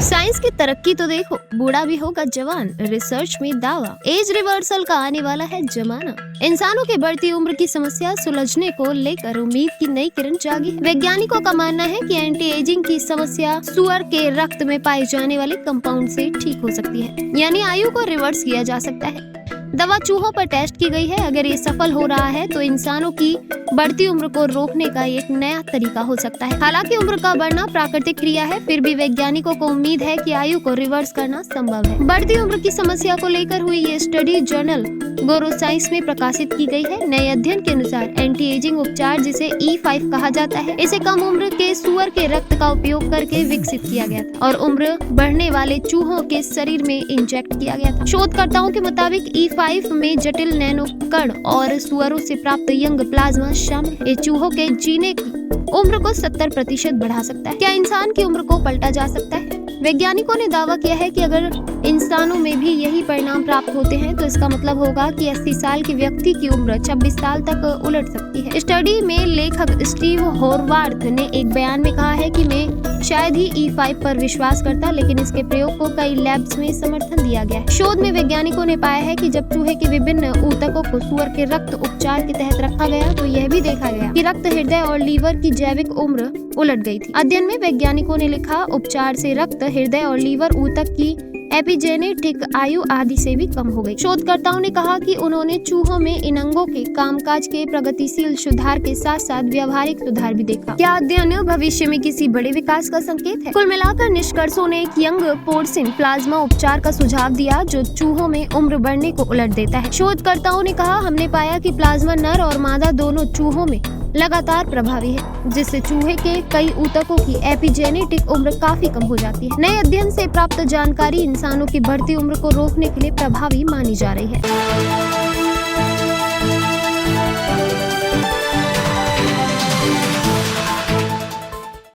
Science की तरक्की तो देखो, बूढ़ा भी होगा जवान, रिसर्च में दावा, एज रिवर्सल का आने वाला है जमाना। इंसानों की बढ़ती उम्र की समस्या सुलझने को लेकर उम्मीद की नई किरण जागी। वैज्ञानिकों का मानना है कि एंटी एजिंग की समस्या सुअर के रक्त में पाए जाने वाले कंपाउंड से ठीक हो सकती है, यानी आयु को रिवर्स किया जा सकता है। दवा चूहों पर टेस्ट की गई है। अगर ये सफल हो रहा है तो इंसानों की बढ़ती उम्र को रोकने का एक नया तरीका हो सकता है। हालांकि उम्र का बढ़ना प्राकृतिक क्रिया है, फिर भी वैज्ञानिकों को उम्मीद है कि आयु को रिवर्स करना संभव है। बढ़ती उम्र की समस्या को लेकर हुई ये स्टडी जर्नल न्यूरोसाइंस में प्रकाशित की गई है। नए अध्ययन के अनुसार एंटी एजिंग उपचार, जिसे E5 कहा जाता है, इसे कम उम्र के सुअर के रक्त का उपयोग करके विकसित किया गया था और उम्र बढ़ने वाले चूहों के शरीर में इंजेक्ट किया गया था। शोधकर्ताओं के मुताबिक E5 में जटिल नैनो कण और सुअरों से प्राप्त यंग प्लाज्मा शामिल है। चूहों के जीने की उम्र को 70% बढ़ा सकता है। क्या इंसान की उम्र को पलटा जा सकता है? वैज्ञानिकों ने दावा किया है कि अगर इंसानों में भी यही परिणाम प्राप्त होते हैं तो इसका मतलब होगा कि 80 साल के व्यक्ति की उम्र 26 साल तक उलट सकती है। स्टडी में लेखक स्टीव हॉरवार्थ ने एक बयान में कहा है कि मैं शायद ही E5 पर विश्वास करता, लेकिन इसके प्रयोग को कई लैब्स में समर्थन दिया गया है। शोध में वैज्ञानिकों ने पाया है कि जब चूहे के विभिन्न ऊतकों को सुअर के रक्त उपचार के तहत रखा गया तो यह भी देखा गया कि रक्त, हृदय और लीवर की जैविक उम्र उलट गई थी। अध्ययन में वैज्ञानिकों ने लिखा, उपचार से रक्त, हृदय और लीवर ऊतक की एपिजेनेटिक आयु आदि से भी कम हो गई। शोधकर्ताओं ने कहा कि उन्होंने चूहों में इन अंगों के कामकाज के प्रगतिशील सुधार के साथ साथ व्यवहारिक सुधार भी देखा। क्या अध्ययन भविष्य में किसी बड़े विकास का संकेत है? कुल मिलाकर निष्कर्षों ने एक यंग पोर्सिन प्लाज्मा उपचार का सुझाव दिया जो चूहों में उम्र बढ़ने को उलट देता है। शोधकर्ताओं ने कहा, हमने पाया कि प्लाज्मा नर और मादा दोनों चूहों में लगातार प्रभावी है, जिससे चूहे के कई ऊतकों की एपिजेनेटिक उम्र काफी कम हो जाती है। नए अध्ययन से प्राप्त जानकारी इंसानों की बढ़ती उम्र को रोकने के लिए प्रभावी मानी जा रही है।